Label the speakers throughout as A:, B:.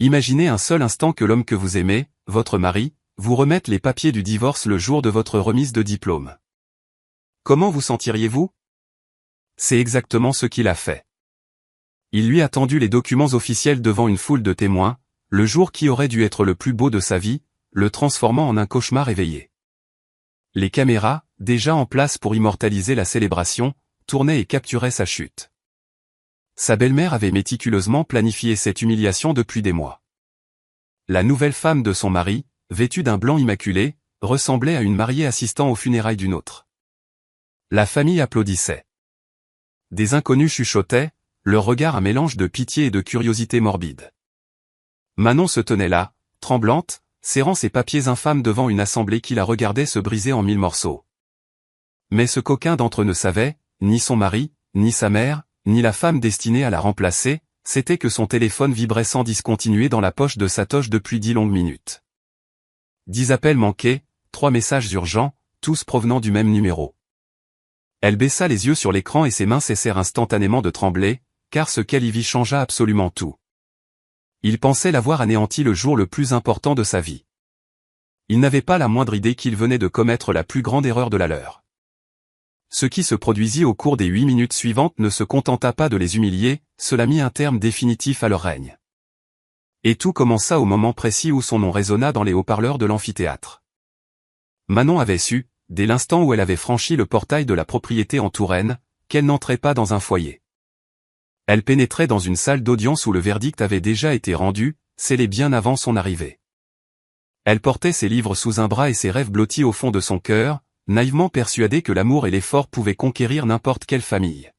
A: Imaginez un seul instant que l'homme que vous aimez, votre mari, vous remette les papiers du divorce le jour de votre remise de diplôme. Comment vous sentiriez-vous? C'est exactement ce qu'il a fait. Il lui a tendu les documents officiels devant une foule de témoins, le jour qui aurait dû être le plus beau de sa vie, le transformant en un cauchemar éveillé. Les caméras, déjà en place pour immortaliser la célébration, tournaient et capturaient sa chute. Sa belle-mère avait méticuleusement planifié cette humiliation depuis des mois. La nouvelle femme de son mari, vêtue d'un blanc immaculé, ressemblait à une mariée assistant aux funérailles d'une autre. La famille applaudissait. Des inconnus chuchotaient, leur regard un mélange de pitié et de curiosité morbide. Manon se tenait là, tremblante, serrant ses papiers infâmes devant une assemblée qui la regardait se briser en 1000 morceaux. Mais ce qu'aucun d'entre eux ne savait, ni son mari, ni sa mère, ni la femme destinée à la remplacer, c'était que son téléphone vibrait sans discontinuer dans la poche de sa toge depuis 10 longues minutes. 10 appels manqués, 3 messages urgents, tous provenant du même numéro. Elle baissa les yeux sur l'écran et ses mains cessèrent instantanément de trembler, car ce qu'elle y vit changea absolument tout. Il pensait l'avoir anéanti le jour le plus important de sa vie. Il n'avait pas la moindre idée qu'il venait de commettre la plus grande erreur de la leur. Ce qui se produisit au cours des 8 minutes suivantes ne se contenta pas de les humilier, cela mit un terme définitif à leur règne. Et tout commença au moment précis où son nom résonna dans les haut-parleurs de l'amphithéâtre. Manon avait su, dès l'instant où elle avait franchi le portail de la propriété en Touraine, qu'elle n'entrait pas dans un foyer. Elle pénétrait dans une salle d'audience où le verdict avait déjà été rendu, scellé bien avant son arrivée. Elle portait ses livres sous un bras et ses rêves blottis au fond de son cœur, naïvement persuadée que l'amour et l'effort pouvaient conquérir n'importe quelle famille.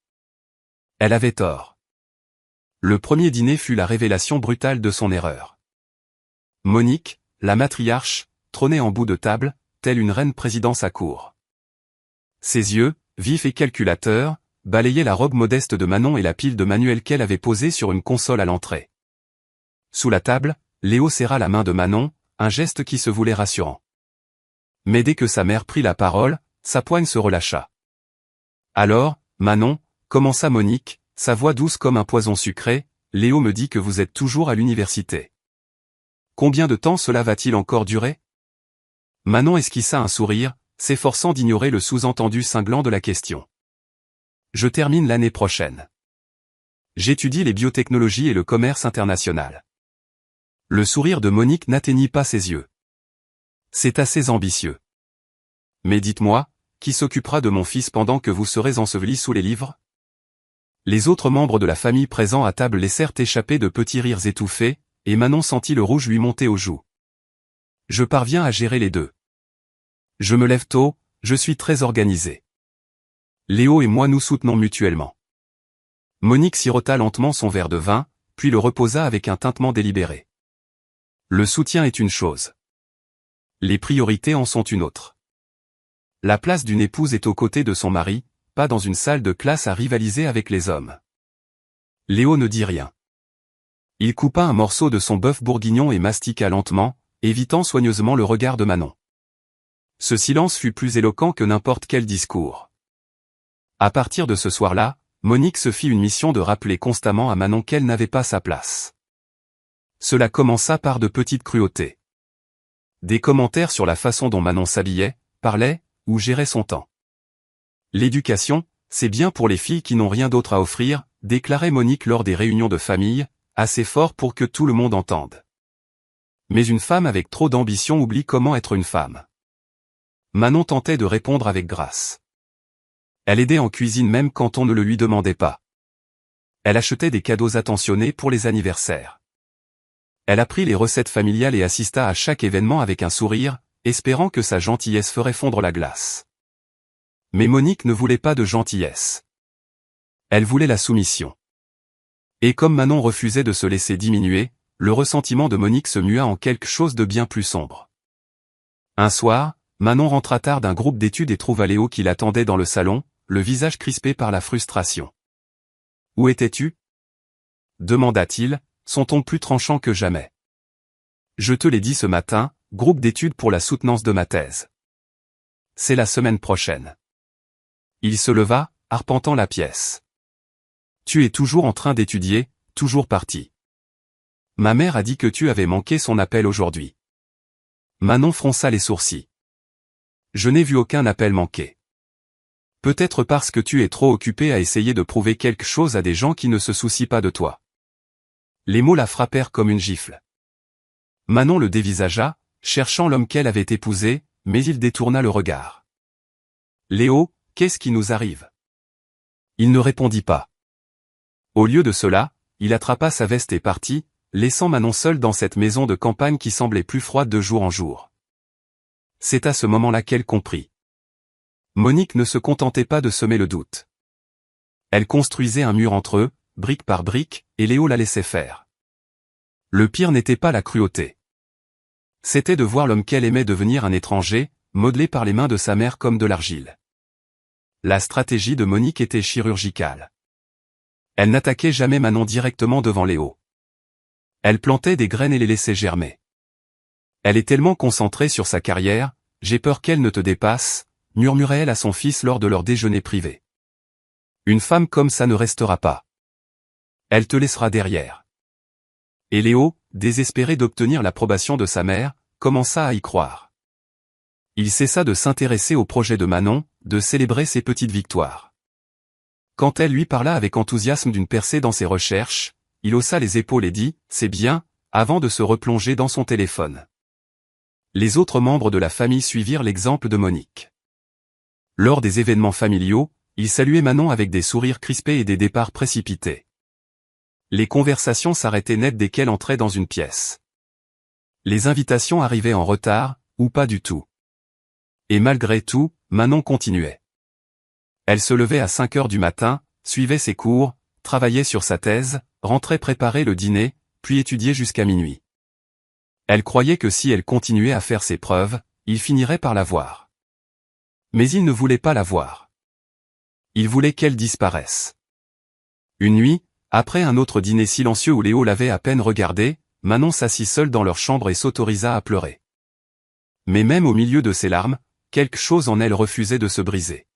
A: Elle avait tort. Le premier dîner fut la révélation brutale de son erreur. Monique, la matriarche, trônait en bout de table, telle une reine présidence à cour. Ses yeux, vifs et calculateurs, balayaient la robe modeste de Manon et la pile de manuels qu'elle avait posée sur une console à l'entrée. Sous la table, Léo serra la main de Manon, un geste qui se voulait rassurant. Mais dès que sa mère prit la parole, sa poigne se relâcha. Alors, Manon, commença Monique, sa voix douce comme un poison sucré, Léo me dit que vous êtes toujours à l'université. Combien de temps cela va-t-il encore durer? Manon esquissa un sourire, s'efforçant d'ignorer le sous-entendu cinglant de la question. Je termine l'année prochaine. J'étudie les biotechnologies et le commerce international. Le sourire de Monique n'atteignit pas ses yeux. C'est assez ambitieux. Mais dites-moi, qui s'occupera de mon fils pendant que vous serez enseveli sous les livres? Les autres membres de la famille présents à table laissèrent échapper de petits rires étouffés, et Manon sentit le rouge lui monter aux joues. Je parviens à gérer les deux. Je me lève tôt, je suis très organisé. Léo et moi nous soutenons mutuellement. Monique sirota lentement son verre de vin, puis le reposa avec un tintement délibéré. Le soutien est une chose. Les priorités en sont une autre. La place d'une épouse est aux côtés de son mari, pas dans une salle de classe à rivaliser avec les hommes. Léo ne dit rien. Il coupa un morceau de son bœuf bourguignon et mastiqua lentement, évitant soigneusement le regard de Manon. Ce silence fut plus éloquent que n'importe quel discours. À partir de ce soir-là, Monique se fit une mission de rappeler constamment à Manon qu'elle n'avait pas sa place. Cela commença par de petites cruautés. Des commentaires sur la façon dont Manon s'habillait, parlait, ou gérait son temps. L'éducation, c'est bien pour les filles qui n'ont rien d'autre à offrir, déclarait Monique lors des réunions de famille, assez fort pour que tout le monde entende. Mais une femme avec trop d'ambition oublie comment être une femme. Manon tentait de répondre avec grâce. Elle aidait en cuisine même quand on ne le lui demandait pas. Elle achetait des cadeaux attentionnés pour les anniversaires. Elle apprit les recettes familiales et assista à chaque événement avec un sourire, espérant que sa gentillesse ferait fondre la glace. Mais Monique ne voulait pas de gentillesse. Elle voulait la soumission. Et comme Manon refusait de se laisser diminuer, le ressentiment de Monique se mua en quelque chose de bien plus sombre. Un soir, Manon rentra tard d'un groupe d'études et trouva Léo qui l'attendait dans le salon, le visage crispé par la frustration. « Où étais-tu » demanda-t-il, son ton plus tranchant que jamais. « Je te l'ai dit ce matin, groupe d'études pour la soutenance de ma thèse. C'est la semaine prochaine. » Il se leva, arpentant la pièce. « Tu es toujours en train d'étudier, toujours parti. Ma mère a dit que tu avais manqué son appel aujourd'hui. Manon fronça les sourcils. Je n'ai vu aucun appel manqué. Peut-être parce que tu es trop occupé à essayer de prouver quelque chose à des gens qui ne se soucient pas de toi. Les mots la frappèrent comme une gifle. Manon le dévisagea, cherchant l'homme qu'elle avait épousé, mais il détourna le regard. Léo, qu'est-ce qui nous arrive? Il ne répondit pas. Au lieu de cela, il attrapa sa veste et partit, laissant Manon seule dans cette maison de campagne qui semblait plus froide de jour en jour. C'est à ce moment-là qu'elle comprit. Monique ne se contentait pas de semer le doute. Elle construisait un mur entre eux, brique par brique, et Léo la laissait faire. Le pire n'était pas la cruauté. C'était de voir l'homme qu'elle aimait devenir un étranger, modelé par les mains de sa mère comme de l'argile. La stratégie de Monique était chirurgicale. Elle n'attaquait jamais Manon directement devant Léo. Elle plantait des graines et les laissait germer. Elle est tellement concentrée sur sa carrière, j'ai peur qu'elle ne te dépasse, murmurait-elle à son fils lors de leur déjeuner privé. Une femme comme ça ne restera pas. Elle te laissera derrière. Et Léo, désespéré d'obtenir l'approbation de sa mère, commença à y croire. Il cessa de s'intéresser au projet de Manon, de célébrer ses petites victoires. Quand elle lui parla avec enthousiasme d'une percée dans ses recherches, il haussa les épaules et dit « C'est bien », avant de se replonger dans son téléphone. Les autres membres de la famille suivirent l'exemple de Monique. Lors des événements familiaux, ils saluaient Manon avec des sourires crispés et des départs précipités. Les conversations s'arrêtaient net dès qu'elle entrait dans une pièce. Les invitations arrivaient en retard, ou pas du tout. Et malgré tout, Manon continuait. Elle se levait à 5 heures du matin, suivait ses cours, travaillait sur sa thèse, rentrait préparer le dîner, puis étudiait jusqu'à minuit. Elle croyait que si elle continuait à faire ses preuves, il finirait par la voir. Mais il ne voulait pas la voir. Il voulait qu'elle disparaisse. Une nuit, après un autre dîner silencieux où Léo l'avait à peine regardé, Manon s'assit seule dans leur chambre et s'autorisa à pleurer. Mais même au milieu de ses larmes, quelque chose en elle refusait de se briser.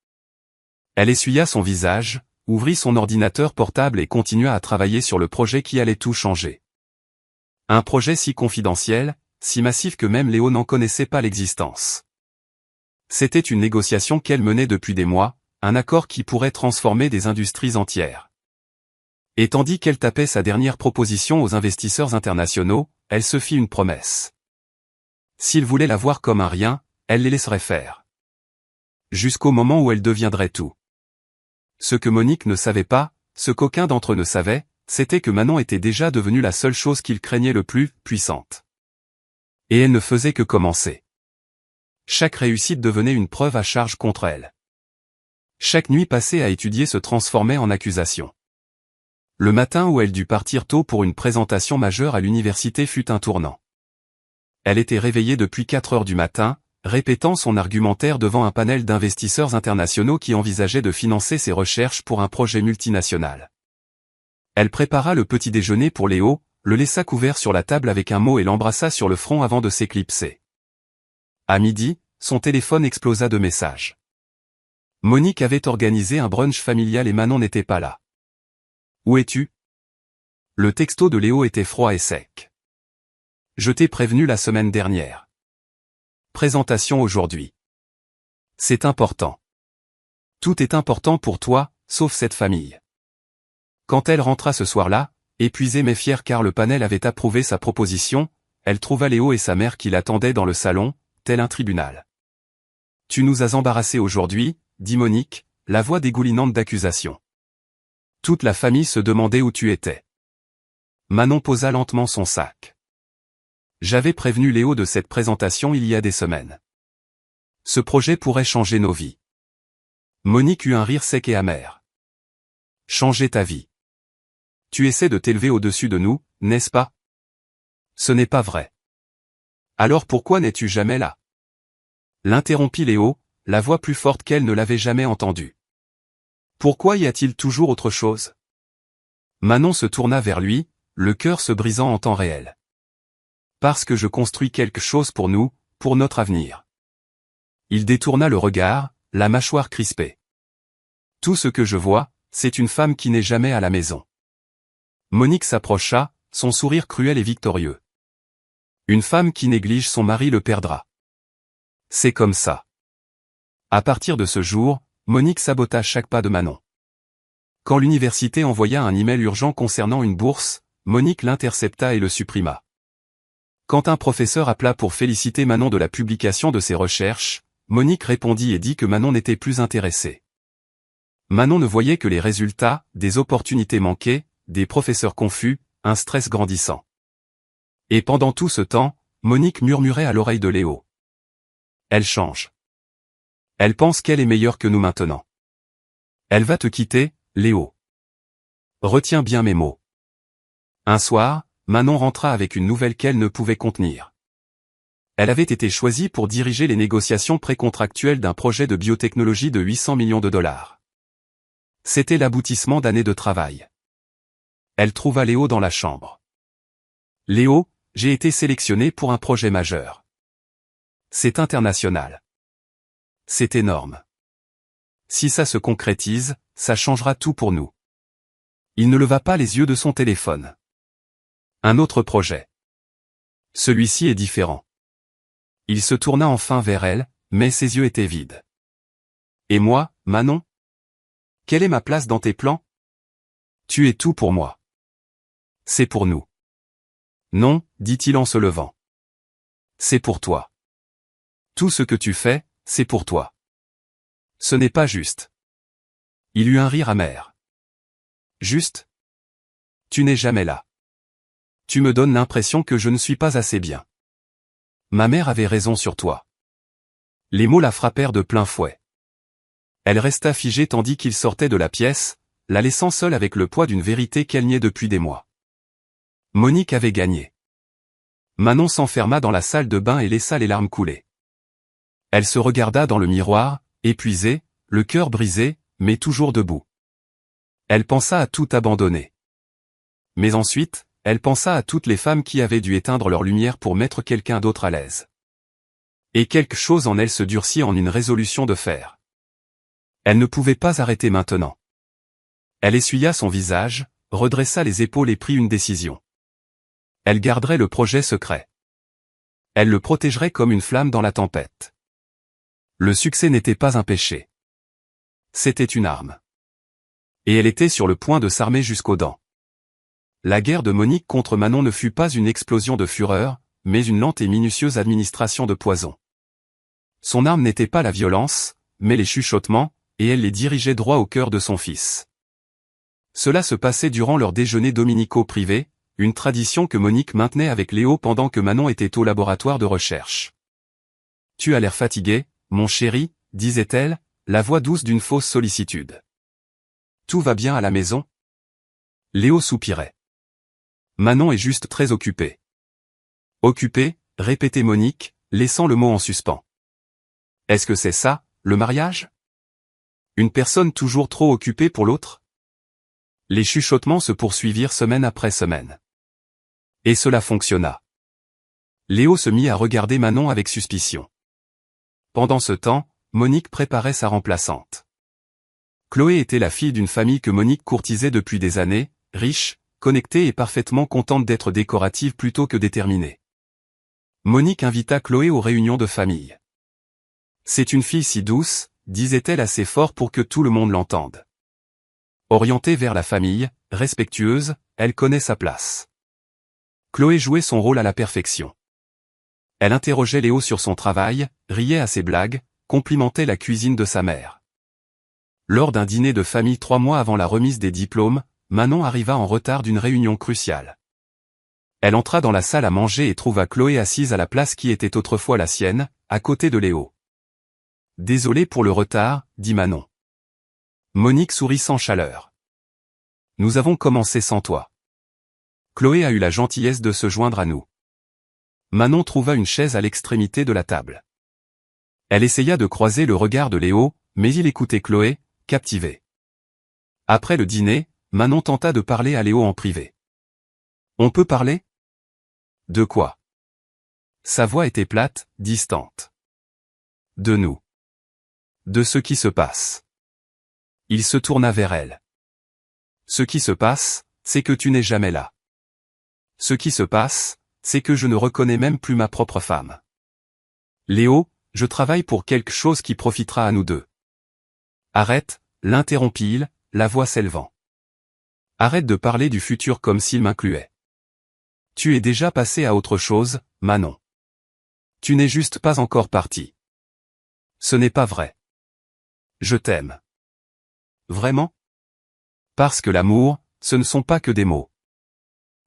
A: Elle essuya son visage, ouvrit son ordinateur portable et continua à travailler sur le projet qui allait tout changer. Un projet si confidentiel, si massif que même Léo n'en connaissait pas l'existence. C'était une négociation qu'elle menait depuis des mois, un accord qui pourrait transformer des industries entières. Et tandis qu'elle tapait sa dernière proposition aux investisseurs internationaux, elle se fit une promesse. S'ils voulaient la voir comme un rien, elle les laisserait faire. Jusqu'au moment où elle deviendrait tout. Ce que Monique ne savait pas, ce qu'aucun d'entre eux ne savait, c'était que Manon était déjà devenue la seule chose qu'il craignait le plus, puissante. Et elle ne faisait que commencer. Chaque réussite devenait une preuve à charge contre elle. Chaque nuit passée à étudier se transformait en accusation. Le matin où elle dut partir tôt pour une présentation majeure à l'université fut un tournant. Elle était réveillée depuis 4 heures du matin, répétant son argumentaire devant un panel d'investisseurs internationaux qui envisageaient de financer ses recherches pour un projet multinational. Elle prépara le petit déjeuner pour Léo, le laissa couvert sur la table avec un mot et l'embrassa sur le front avant de s'éclipser. À midi, son téléphone explosa de messages. Monique avait organisé un brunch familial et Manon n'était pas là. Où es-tu? Le texto de Léo était froid et sec. Je t'ai prévenu la semaine dernière. Présentation aujourd'hui. C'est important. Tout est important pour toi, sauf cette famille. Quand elle rentra ce soir-là, épuisée mais fière car le panel avait approuvé sa proposition, elle trouva Léo et sa mère qui l'attendaient dans le salon, tel un tribunal. Tu nous as embarrassés aujourd'hui, dit Monique, la voix dégoulinante d'accusation. Toute la famille se demandait où tu étais. Manon posa lentement son sac. J'avais prévenu Léo de cette présentation il y a des semaines. Ce projet pourrait changer nos vies. Monique eut un rire sec et amer. Changer ta vie. Tu essaies de t'élever au-dessus de nous, n'est-ce pas? Ce n'est pas vrai. Alors pourquoi n'es-tu jamais là? L'interrompit Léo, la voix plus forte qu'elle ne l'avait jamais entendue. Pourquoi y a-t-il toujours autre chose? Manon se tourna vers lui, le cœur se brisant en temps réel. Parce que je construis quelque chose pour nous, pour notre avenir. Il détourna le regard, la mâchoire crispée. Tout ce que je vois, c'est une femme qui n'est jamais à la maison. Monique s'approcha, son sourire cruel et victorieux. Une femme qui néglige son mari le perdra. C'est comme ça. À partir de ce jour, Monique sabota chaque pas de Manon. Quand l'université envoya un email urgent concernant une bourse, Monique l'intercepta et le supprima. Quand un professeur appela pour féliciter Manon de la publication de ses recherches, Monique répondit et dit que Manon n'était plus intéressée. Manon ne voyait que les résultats, des opportunités manquées, des professeurs confus, un stress grandissant. Et pendant tout ce temps, Monique murmurait à l'oreille de Léo. Elle change. Elle pense qu'elle est meilleure que nous maintenant. Elle va te quitter, Léo. Retiens bien mes mots. Un soir, Manon rentra avec une nouvelle qu'elle ne pouvait contenir. Elle avait été choisie pour diriger les négociations précontractuelles d'un projet de biotechnologie de 800 millions de dollars. C'était l'aboutissement d'années de travail. Elle trouva Léo dans la chambre. Léo, j'ai été sélectionné pour un projet majeur. C'est international. C'est énorme. Si ça se concrétise, ça changera tout pour nous. Il ne leva pas les yeux de son téléphone. Un autre projet. Celui-ci est différent. Il se tourna enfin vers elle, mais ses yeux étaient vides. Et moi, Manon? Quelle est ma place dans tes plans? Tu es tout pour moi. C'est pour nous. Non, dit-il en se levant. C'est pour toi. Tout ce que tu fais, c'est pour toi. Ce n'est pas juste. Il eut un rire amer. Juste? Tu n'es jamais là. Tu me donnes l'impression que je ne suis pas assez bien. Ma mère avait raison sur toi. Les mots la frappèrent de plein fouet. Elle resta figée tandis qu'il sortait de la pièce, la laissant seule avec le poids d'une vérité qu'elle niait depuis des mois. Monique avait gagné. Manon s'enferma dans la salle de bain et laissa les larmes couler. Elle se regarda dans le miroir, épuisée, le cœur brisé, mais toujours debout. Elle pensa à tout abandonner. Mais ensuite, elle pensa à toutes les femmes qui avaient dû éteindre leur lumière pour mettre quelqu'un d'autre à l'aise. Et quelque chose en elle se durcit en une résolution de fer. Elle ne pouvait pas arrêter maintenant. Elle essuya son visage, redressa les épaules et prit une décision. Elle garderait le projet secret. Elle le protégerait comme une flamme dans la tempête. Le succès n'était pas un péché. C'était une arme. Et elle était sur le point de s'armer jusqu'aux dents. La guerre de Monique contre Manon ne fut pas une explosion de fureur, mais une lente et minutieuse administration de poison. Son arme n'était pas la violence, mais les chuchotements, et elle les dirigeait droit au cœur de son fils. Cela se passait durant leurs déjeuners dominicaux privés, une tradition que Monique maintenait avec Léo pendant que Manon était au laboratoire de recherche. « Tu as l'air fatigué, mon chéri, disait-elle, la voix douce d'une fausse sollicitude. « Tout va bien à la maison ?» Léo soupirait. Manon est juste très occupée. Occupée, répétait Monique, laissant le mot en suspens. Est-ce que c'est ça, le mariage? Une personne toujours trop occupée pour l'autre? Les chuchotements se poursuivirent semaine après semaine. Et cela fonctionna. Léo se mit à regarder Manon avec suspicion. Pendant ce temps, Monique préparait sa remplaçante. Chloé était la fille d'une famille que Monique courtisait depuis des années, riche, connectée et parfaitement contente d'être décorative plutôt que déterminée. Monique invita Chloé aux réunions de famille. C'est une fille si douce, disait-elle assez fort pour que tout le monde l'entende. Orientée vers la famille, respectueuse, elle connaît sa place. Chloé jouait son rôle à la perfection. Elle interrogeait Léo sur son travail, riait à ses blagues, complimentait la cuisine de sa mère. Lors d'un dîner de famille 3 mois avant la remise des diplômes, Manon arriva en retard d'une réunion cruciale. Elle entra dans la salle à manger et trouva Chloé assise à la place qui était autrefois la sienne, à côté de Léo. « Désolé pour le retard, dit Manon. Monique sourit sans chaleur. « Nous avons commencé sans toi. Chloé a eu la gentillesse de se joindre à nous. » Manon trouva une chaise à l'extrémité de la table. Elle essaya de croiser le regard de Léo, mais il écoutait Chloé, captivé. Après le dîner, Manon tenta de parler à Léo en privé. « On peut parler ? » ?»« De quoi ? » Sa voix était plate, distante. « De nous. De ce qui se passe. » Il se tourna vers elle. « Ce qui se passe, c'est que tu n'es jamais là. Ce qui se passe, c'est que je ne reconnais même plus ma propre femme. Léo, je travaille pour quelque chose qui profitera à nous deux. Arrête, l'interrompit-il, la voix s'élevant. Arrête de parler du futur comme s'il m'incluait. Tu es déjà passé à autre chose, Manon. Tu n'es juste pas encore parti. Ce n'est pas vrai. Je t'aime. Vraiment? Parce que l'amour, ce ne sont pas que des mots.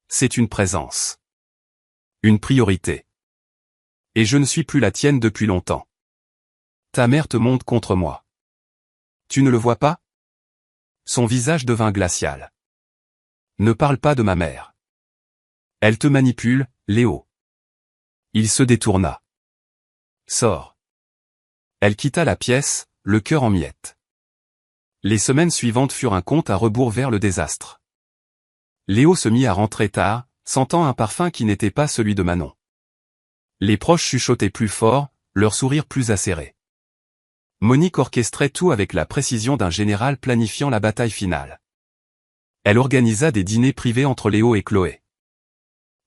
A: C'est une présence. Une priorité. Et je ne suis plus la tienne depuis longtemps. Ta mère te monte contre moi. Tu ne le vois pas? Son visage devint glacial. Ne parle pas de ma mère. Elle te manipule, Léo. Il se détourna. Sors. Elle quitta la pièce, le cœur en miettes. Les semaines suivantes furent un compte à rebours vers le désastre. Léo se mit à rentrer tard, sentant un parfum qui n'était pas celui de Manon. Les proches chuchotaient plus fort, leurs sourires plus acérés. Monique orchestrait tout avec la précision d'un général planifiant la bataille finale. Elle organisa des dîners privés entre Léo et Chloé.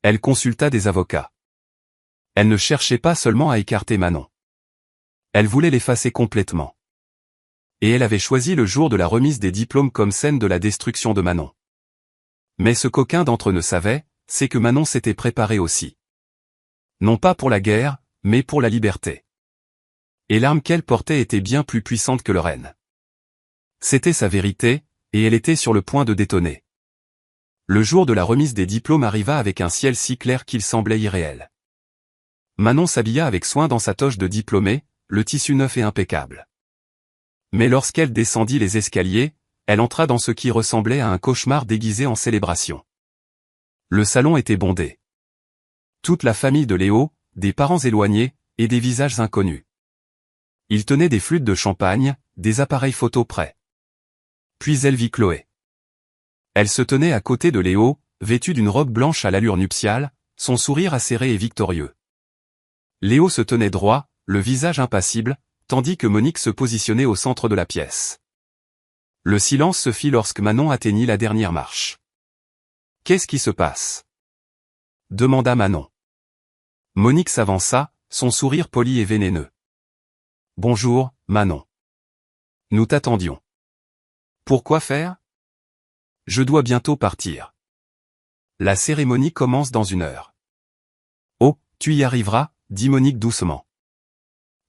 A: Elle consulta des avocats. Elle ne cherchait pas seulement à écarter Manon. Elle voulait l'effacer complètement. Et elle avait choisi le jour de la remise des diplômes comme scène de la destruction de Manon. Mais ce qu'aucun d'entre eux ne savait, c'est que Manon s'était préparée aussi. Non pas pour la guerre, mais pour la liberté. Et l'arme qu'elle portait était bien plus puissante que leur haine. C'était sa vérité, et elle était sur le point de détonner. Le jour de la remise des diplômes arriva avec un ciel si clair qu'il semblait irréel. Manon s'habilla avec soin dans sa toge de diplômée, le tissu neuf et impeccable. Mais lorsqu'elle descendit les escaliers, elle entra dans ce qui ressemblait à un cauchemar déguisé en célébration. Le salon était bondé. Toute la famille de Léo, des parents éloignés, et des visages inconnus. Ils tenaient des flûtes de champagne, des appareils photo prêts. Puis elle vit Chloé. Elle se tenait à côté de Léo, vêtue d'une robe blanche à l'allure nuptiale, son sourire acéré et victorieux. Léo se tenait droit, le visage impassible, tandis que Monique se positionnait au centre de la pièce. Le silence se fit lorsque Manon atteignit la dernière marche. « Qu'est-ce qui se passe ?» demanda Manon. Monique s'avança, son sourire poli et vénéneux. « Bonjour, Manon. Nous t'attendions. Pourquoi faire ? Je dois bientôt partir. La cérémonie commence dans 1 heure. Oh, tu y arriveras, dit Monique doucement.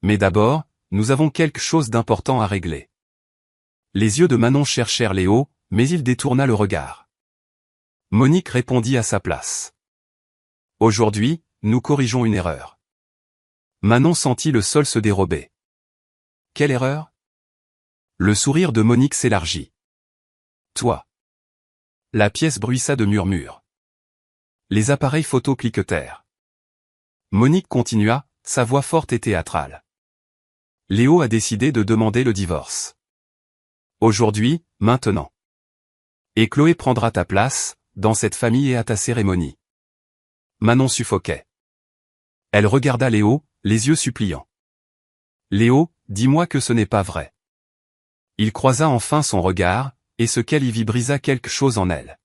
A: Mais d'abord, nous avons quelque chose d'important à régler. Les yeux de Manon cherchèrent Léo, mais il détourna le regard. Monique répondit à sa place. Aujourd'hui, nous corrigeons une erreur. Manon sentit le sol se dérober. Quelle erreur ? Le sourire de Monique s'élargit. Toi. La pièce bruissa de murmures. Les appareils photo cliquetèrent. Monique continua, sa voix forte et théâtrale. Léo a décidé de demander le divorce. Aujourd'hui, maintenant. Et Chloé prendra ta place, dans cette famille et à ta cérémonie. Manon suffoquait. Elle regarda Léo, les yeux suppliants. Léo, dis-moi que ce n'est pas vrai. Il croisa enfin son regard, et ce qu'elle y vit brisa quelque chose en elle.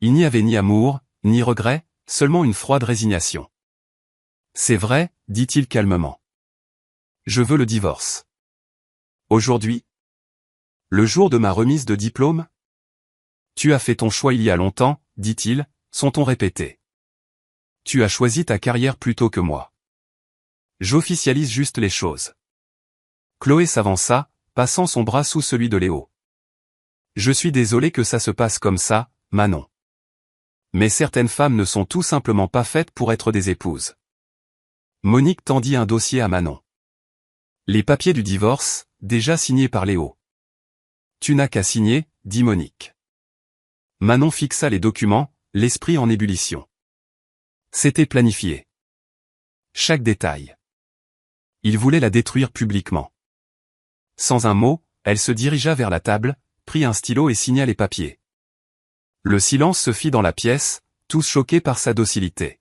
A: Il n'y avait ni amour, ni regret, seulement une froide résignation. C'est vrai, dit-il calmement. Je veux le divorce. Aujourd'hui ? Le jour de ma remise de diplôme ? Tu as fait ton choix il y a longtemps, dit-il, son ton répété. Tu as choisi ta carrière plutôt que moi. J'officialise juste les choses. Chloé s'avança, passant son bras sous celui de Léo. Je suis désolé que ça se passe comme ça, Manon. Mais certaines femmes ne sont tout simplement pas faites pour être des épouses. Monique tendit un dossier à Manon. Les papiers du divorce, déjà signés par Léo. Tu n'as qu'à signer, dit Monique. Manon fixa les documents, l'esprit en ébullition. C'était planifié. Chaque détail. Il voulait la détruire publiquement. Sans un mot, elle se dirigea vers la table, prit un stylo et signa les papiers. Le silence se fit dans la pièce, tous choqués par sa docilité.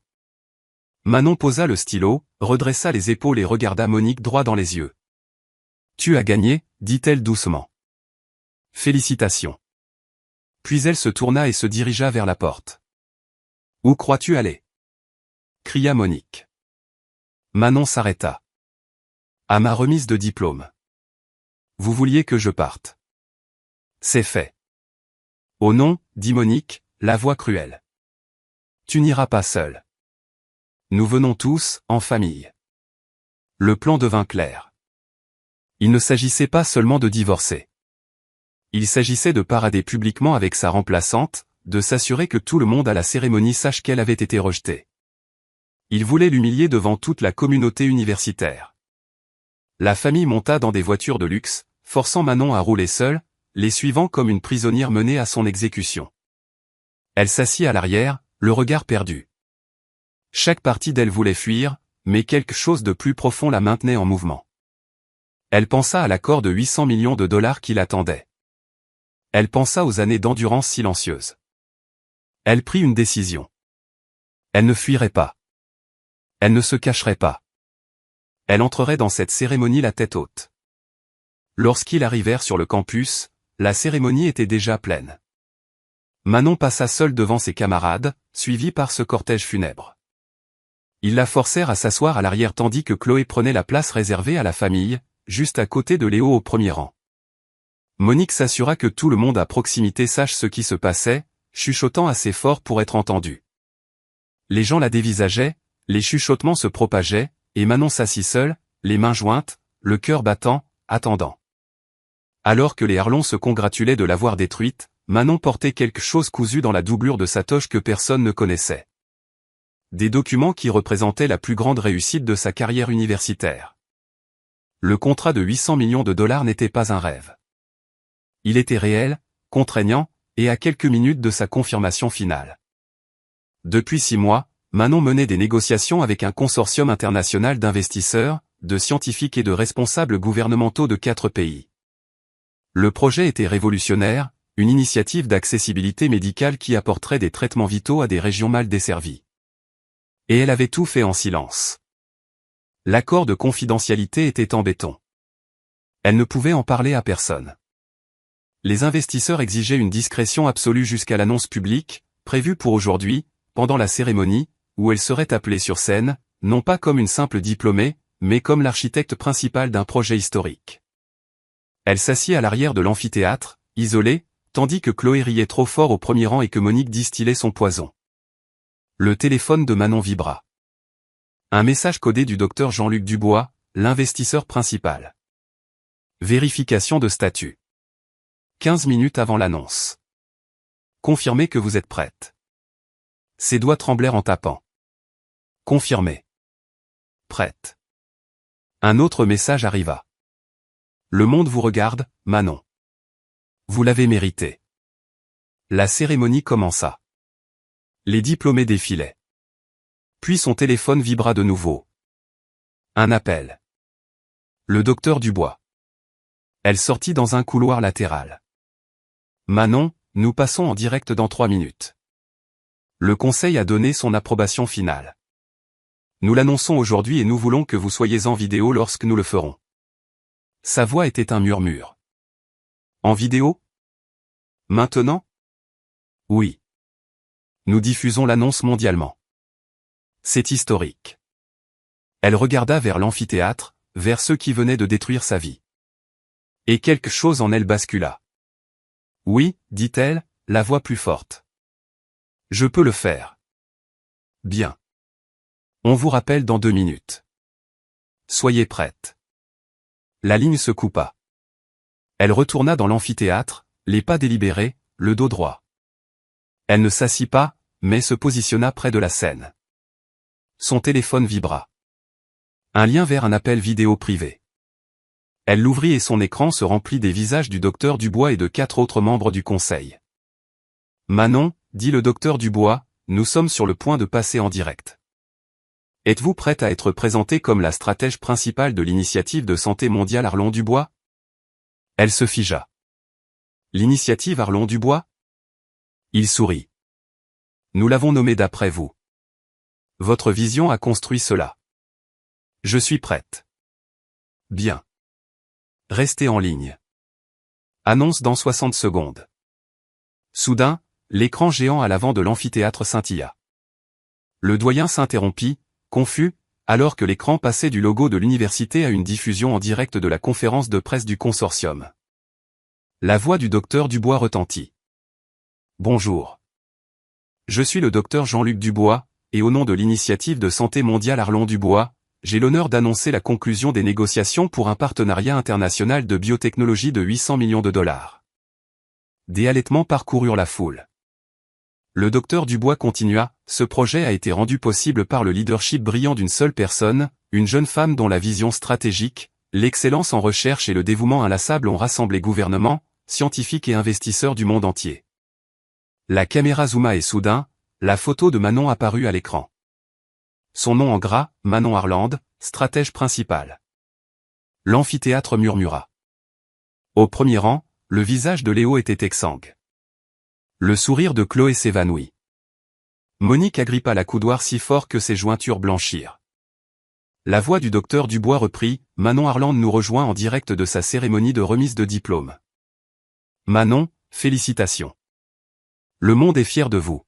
A: Manon posa le stylo, redressa les épaules et regarda Monique droit dans les yeux. Tu as gagné, dit-elle doucement. Félicitations. Puis elle se tourna et se dirigea vers la porte. Où crois-tu aller? Cria Monique. Manon s'arrêta. À ma remise de diplôme. Vous vouliez que je parte. C'est fait. Oh non, dit Monique, la voix cruelle. Tu n'iras pas seul. Nous venons tous, en famille. Le plan devint clair. Il ne s'agissait pas seulement de divorcer. Il s'agissait de parader publiquement avec sa remplaçante, de s'assurer que tout le monde à la cérémonie sache qu'elle avait été rejetée. Il voulait l'humilier devant toute la communauté universitaire. La famille monta dans des voitures de luxe, forçant Manon à rouler seule, les suivant comme une prisonnière menée à son exécution. Elle s'assit à l'arrière, le regard perdu. Chaque partie d'elle voulait fuir, mais quelque chose de plus profond la maintenait en mouvement. Elle pensa à l'accord de 800 millions de dollars qui l'attendait. Elle pensa aux années d'endurance silencieuse. Elle prit une décision. Elle ne fuirait pas. Elle ne se cacherait pas. Elle entrerait dans cette cérémonie la tête haute. Lorsqu'ils arrivèrent sur le campus, la cérémonie était déjà pleine. Manon passa seule devant ses camarades, suivie par ce cortège funèbre. Ils la forcèrent à s'asseoir à l'arrière tandis que Chloé prenait la place réservée à la famille, juste à côté de Léo au premier rang. Monique s'assura que tout le monde à proximité sache ce qui se passait, chuchotant assez fort pour être entendu. Les gens la dévisageaient, les chuchotements se propageaient, et Manon s'assit seule, les mains jointes, le cœur battant, attendant. Alors que les harlons se congratulaient de l'avoir détruite, Manon portait quelque chose cousu dans la doublure de sa toche que personne ne connaissait. Des documents qui représentaient la plus grande réussite de sa carrière universitaire. Le contrat de 800 millions de dollars n'était pas un rêve. Il était réel, contraignant, et à quelques minutes de sa confirmation finale. Depuis 6 mois, Manon menait des négociations avec un consortium international d'investisseurs, de scientifiques et de responsables gouvernementaux de 4 pays. Le projet était révolutionnaire, une initiative d'accessibilité médicale qui apporterait des traitements vitaux à des régions mal desservies. Et elle avait tout fait en silence. L'accord de confidentialité était en béton. Elle ne pouvait en parler à personne. Les investisseurs exigeaient une discrétion absolue jusqu'à l'annonce publique, prévue pour aujourd'hui, pendant la cérémonie, où elle serait appelée sur scène, non pas comme une simple diplômée, mais comme l'architecte principal d'un projet historique. Elle s'assit à l'arrière de l'amphithéâtre, isolée, tandis que Chloé riait trop fort au premier rang et que Monique distillait son poison. Le téléphone de Manon vibra. Un message codé du docteur Jean-Luc Dubois, l'investisseur principal. Vérification de statut. 15 minutes avant l'annonce. Confirmez que vous êtes prête. Ses doigts tremblèrent en tapant. Confirmé. Prête. Un autre message arriva. Le monde vous regarde, Manon. Vous l'avez mérité. La cérémonie commença. Les diplômés défilaient. Puis son téléphone vibra de nouveau. Un appel. Le docteur Dubois. Elle sortit dans un couloir latéral. Manon, nous passons en direct dans 3 minutes. Le conseil a donné son approbation finale. Nous l'annonçons aujourd'hui et nous voulons que vous soyez en vidéo lorsque nous le ferons. Sa voix était un murmure. En vidéo? Maintenant? Oui. Nous diffusons l'annonce mondialement. C'est historique. Elle regarda vers l'amphithéâtre, vers ceux qui venaient de détruire sa vie. Et quelque chose en elle bascula. Oui, dit-elle, la voix plus forte. Je peux le faire. Bien. On vous rappelle dans 2 minutes. Soyez prête. La ligne se coupa. Elle retourna dans l'amphithéâtre, les pas délibérés, le dos droit. Elle ne s'assit pas, mais se positionna près de la scène. Son téléphone vibra. Un lien vers un appel vidéo privé. Elle l'ouvrit et son écran se remplit des visages du docteur Dubois et de 4 autres membres du conseil. Manon, dit le docteur Dubois, nous sommes sur le point de passer en direct. Êtes-vous prête à être présentée comme la stratège principale de l'initiative de santé mondiale Arlon Dubois? Elle se figea. L'initiative Arlon Dubois? Il sourit. Nous l'avons nommée d'après vous. Votre vision a construit cela. Je suis prête. Bien. Restez en ligne. Annonce dans 60 secondes. Soudain, l'écran géant à l'avant de l'amphithéâtre scintilla. Le doyen s'interrompit, confus, alors que l'écran passait du logo de l'université à une diffusion en direct de la conférence de presse du consortium. La voix du docteur Dubois retentit. Bonjour. Je suis le docteur Jean-Luc Dubois, et au nom de l'initiative de santé mondiale Arlon-Dubois, j'ai l'honneur d'annoncer la conclusion des négociations pour un partenariat international de biotechnologie de 800 millions de dollars. Des halètements parcoururent la foule. Le docteur Dubois continua, ce projet a été rendu possible par le leadership brillant d'une seule personne, une jeune femme dont la vision stratégique, l'excellence en recherche et le dévouement inlassable ont rassemblé gouvernements, scientifiques et investisseurs du monde entier. La caméra zooma et soudain, la photo de Manon apparut à l'écran. Son nom en gras, Manon Arland, stratège principal. L'amphithéâtre murmura. Au premier rang, le visage de Léo était exsangue. Le sourire de Chloé s'évanouit. Monique agrippa la coudoir si fort que ses jointures blanchirent. La voix du docteur Dubois reprit, Manon Arland nous rejoint en direct de sa cérémonie de remise de diplôme. Manon, félicitations. Le monde est fier de vous.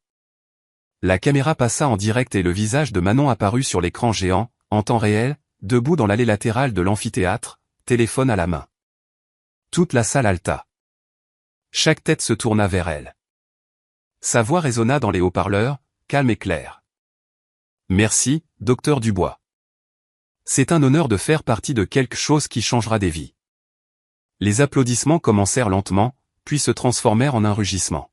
A: La caméra passa en direct et le visage de Manon apparut sur l'écran géant, en temps réel, debout dans l'allée latérale de l'amphithéâtre, téléphone à la main. Toute la salle haleta. Chaque tête se tourna vers elle. Sa voix résonna dans les haut-parleurs, calme et claire. Merci, docteur Dubois. C'est un honneur de faire partie de quelque chose qui changera des vies. Les applaudissements commencèrent lentement, puis se transformèrent en un rugissement.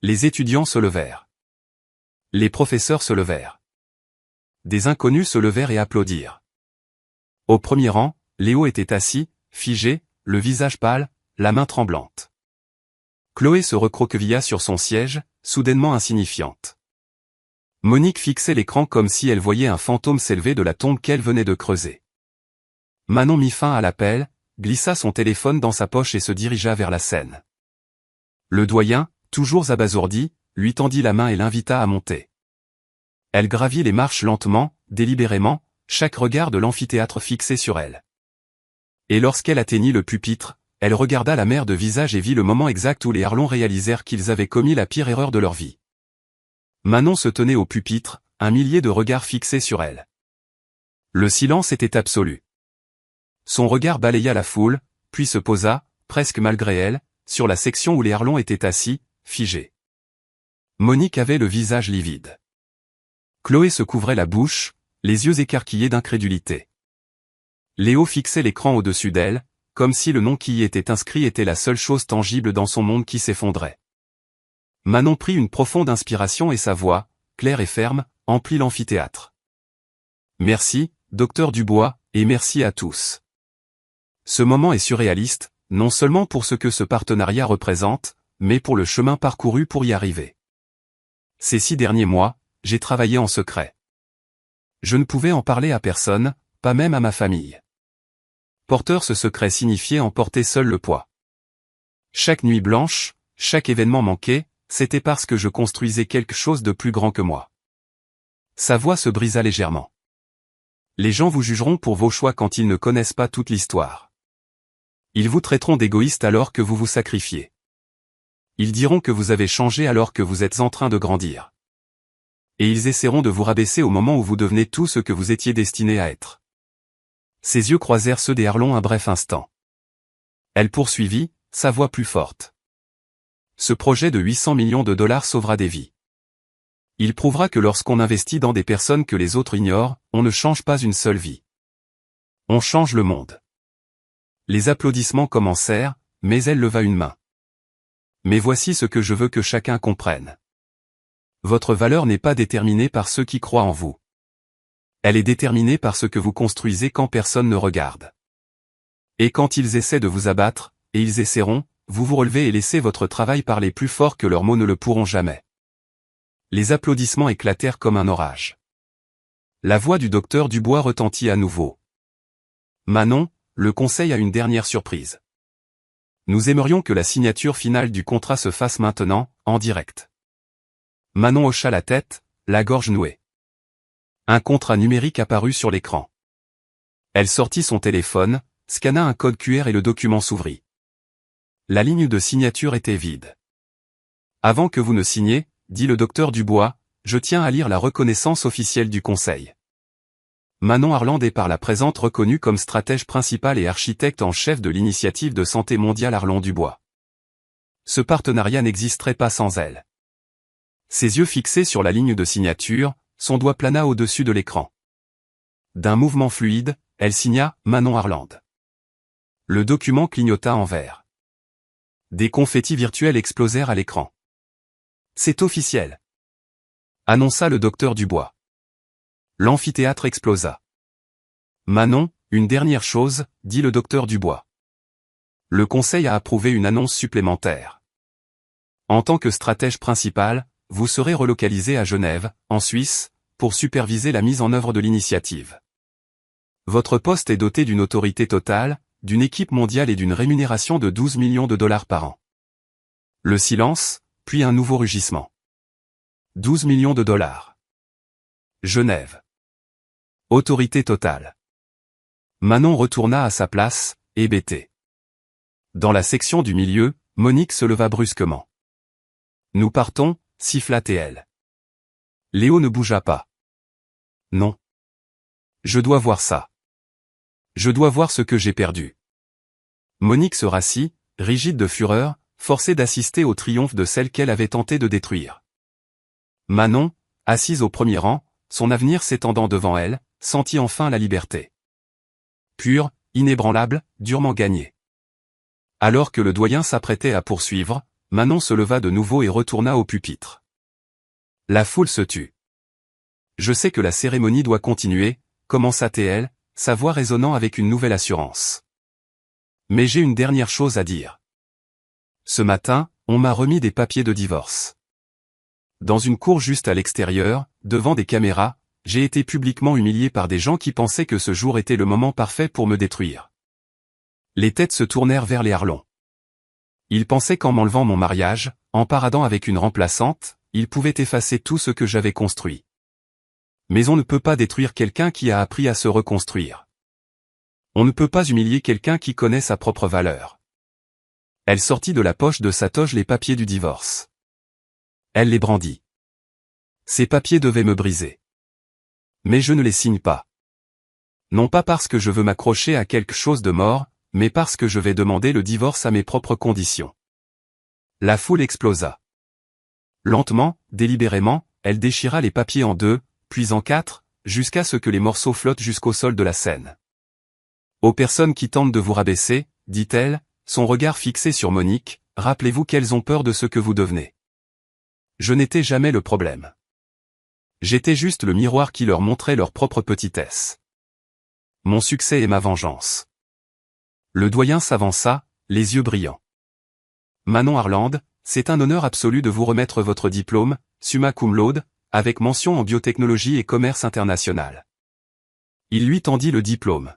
A: Les étudiants se levèrent. Les professeurs se levèrent. Des inconnus se levèrent et applaudirent. Au premier rang, Léo était assis, figé, le visage pâle, la main tremblante. Chloé se recroquevilla sur son siège, soudainement insignifiante. Monique fixait l'écran comme si elle voyait un fantôme s'élever de la tombe qu'elle venait de creuser. Manon mit fin à l'appel, glissa son téléphone dans sa poche et se dirigea vers la scène. Le doyen, toujours abasourdi, lui tendit la main et l'invita à monter. Elle gravit les marches lentement, délibérément, chaque regard de l'amphithéâtre fixé sur elle. Et lorsqu'elle atteignit le pupitre, elle regarda la mère de visage et vit le moment exact où les Arlons réalisèrent qu'ils avaient commis la pire erreur de leur vie. Manon se tenait au pupitre, un millier de regards fixés sur elle. Le silence était absolu. Son regard balaya la foule, puis se posa, presque malgré elle, sur la section où les Arlons étaient assis, figés. Monique avait le visage livide. Chloé se couvrait la bouche, les yeux écarquillés d'incrédulité. Léo fixait l'écran au-dessus d'elle, comme si le nom qui y était inscrit était la seule chose tangible dans son monde qui s'effondrait. Manon prit une profonde inspiration et sa voix, claire et ferme, emplit l'amphithéâtre. Merci, docteur Dubois, et merci à tous. Ce moment est surréaliste, non seulement pour ce que ce partenariat représente, mais pour le chemin parcouru pour y arriver. Ces 6 derniers mois, j'ai travaillé en secret. Je ne pouvais en parler à personne, pas même à ma famille. Porteur ce secret signifiait en porter seul le poids. Chaque nuit blanche, chaque événement manqué, c'était parce que je construisais quelque chose de plus grand que moi. Sa voix se brisa légèrement. Les gens vous jugeront pour vos choix quand ils ne connaissent pas toute l'histoire. Ils vous traiteront d'égoïste alors que vous vous sacrifiez. Ils diront que vous avez changé alors que vous êtes en train de grandir. Et ils essaieront de vous rabaisser au moment où vous devenez tout ce que vous étiez destiné à être. Ses yeux croisèrent ceux des Arlons un bref instant. Elle poursuivit, sa voix plus forte. Ce projet de 800 millions de dollars sauvera des vies. Il prouvera que lorsqu'on investit dans des personnes que les autres ignorent, on ne change pas une seule vie. On change le monde. Les applaudissements commencèrent, mais elle leva une main. Mais voici ce que je veux que chacun comprenne. Votre valeur n'est pas déterminée par ceux qui croient en vous. Elle est déterminée par ce que vous construisez quand personne ne regarde. Et quand ils essaient de vous abattre, et ils essaieront, vous vous relevez et laissez votre travail parler plus fort que leurs mots ne le pourront jamais. Les applaudissements éclatèrent comme un orage. La voix du docteur Dubois retentit à nouveau. Manon, le conseil a une dernière surprise. Nous aimerions que la signature finale du contrat se fasse maintenant, en direct. Manon hocha la tête, la gorge nouée. Un contrat numérique apparut sur l'écran. Elle sortit son téléphone, scanna un code QR et le document s'ouvrit. La ligne de signature était vide. Avant que vous ne signiez, dit le docteur Dubois, je tiens à lire la reconnaissance officielle du Conseil. Manon Arland est par la présente reconnue comme stratège principal et architecte en chef de l'initiative de santé mondiale Arland-Dubois. Ce partenariat n'existerait pas sans elle. Ses yeux fixés sur la ligne de signature, son doigt plana au-dessus de l'écran. D'un mouvement fluide, elle signa « Manon Arland ». Le document clignota en vert. Des confettis virtuels explosèrent à l'écran. « C'est officiel !» annonça le docteur Dubois. L'amphithéâtre explosa. « Manon, une dernière chose, » dit le docteur Dubois. Le Conseil a approuvé une annonce supplémentaire. En tant que stratège principal, vous serez relocalisé à Genève, en Suisse, pour superviser la mise en œuvre de l'initiative. Votre poste est doté d'une autorité totale, d'une équipe mondiale et d'une rémunération de 12 millions de dollars par an. Le silence, puis un nouveau rugissement. 12 millions de dollars. Genève. Autorité totale. Manon retourna à sa place, hébétée. Dans la section du milieu, Monique se leva brusquement. « Nous partons » siffla TL. Léo ne bougea pas. « Non. Je dois voir ça. Je dois voir ce que j'ai perdu. » Monique se rassit, rigide de fureur, forcée d'assister au triomphe de celle qu'elle avait tenté de détruire. Manon, assise au premier rang, son avenir s'étendant devant elle, sentit enfin la liberté. Pure, inébranlable, durement gagnée. Alors que le doyen s'apprêtait à poursuivre, Manon se leva de nouveau et retourna au pupitre. La foule se tut. « Je sais que la cérémonie doit continuer », commença-t-elle, sa voix résonnant avec une nouvelle assurance. « Mais j'ai une dernière chose à dire. Ce matin, on m'a remis des papiers de divorce. Dans une cour juste à l'extérieur, devant des caméras, j'ai été publiquement humilié par des gens qui pensaient que ce jour était le moment parfait pour me détruire. Les têtes se tournèrent vers les Arland. Ils pensaient qu'en m'enlevant mon mariage, en paradant avec une remplaçante, ils pouvaient effacer tout ce que j'avais construit. Mais on ne peut pas détruire quelqu'un qui a appris à se reconstruire. On ne peut pas humilier quelqu'un qui connaît sa propre valeur. » Elle sortit de la poche de sa toge les papiers du divorce. Elle les brandit. Ces papiers devaient me briser. Mais je ne les signe pas. Non pas parce que je veux m'accrocher à quelque chose de mort, mais parce que je vais demander le divorce à mes propres conditions. La foule explosa. Lentement, délibérément, elle déchira les papiers en 2, puis en 4, jusqu'à ce que les morceaux flottent jusqu'au sol de la scène. « Aux personnes qui tentent de vous rabaisser, » dit-elle, son regard fixé sur Monique, « rappelez-vous qu'elles ont peur de ce que vous devenez. Je n'étais jamais le problème. J'étais juste le miroir qui leur montrait leur propre petitesse. Mon succès est ma vengeance. » Le doyen s'avança, les yeux brillants. « Manon Arland, c'est un honneur absolu de vous remettre votre diplôme, summa cum laude, avec mention en biotechnologie et commerce international. » Il lui tendit le diplôme.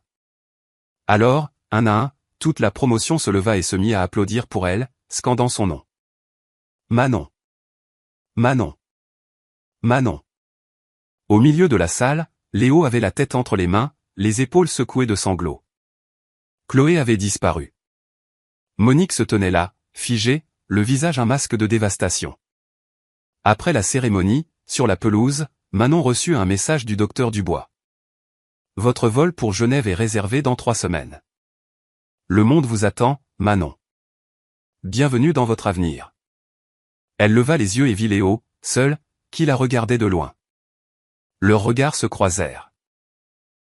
A: Alors, un à un, toute la promotion se leva et se mit à applaudir pour elle, scandant son nom. « Manon. Manon. Manon. » Au milieu de la salle, Léo avait la tête entre les mains, les épaules secouées de sanglots. Chloé avait disparu. Monique se tenait là, figée, le visage un masque de dévastation. Après la cérémonie, sur la pelouse, Manon reçut un message du docteur Dubois. « Votre vol pour Genève est réservé dans 3 semaines. Le monde vous attend, Manon. Bienvenue dans votre avenir. » Elle leva les yeux et vit Léo, seul, qui la regardait de loin. Leurs regards se croisèrent.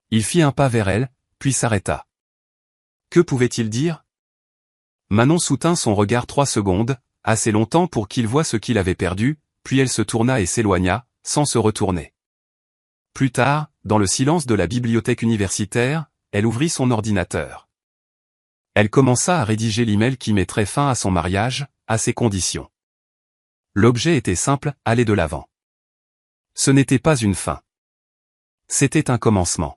A: Il fit un pas vers elle, puis s'arrêta. Que pouvait-il dire? Manon soutint son regard 3 secondes, assez longtemps pour qu'il voie ce qu'il avait perdu, puis elle se tourna et s'éloigna, sans se retourner. Plus tard, dans le silence de la bibliothèque universitaire, elle ouvrit son ordinateur. Elle commença à rédiger l'email qui mettrait fin à son mariage, à ses conditions. L'objet était simple, aller de l'avant. Ce n'était pas une fin. C'était un commencement.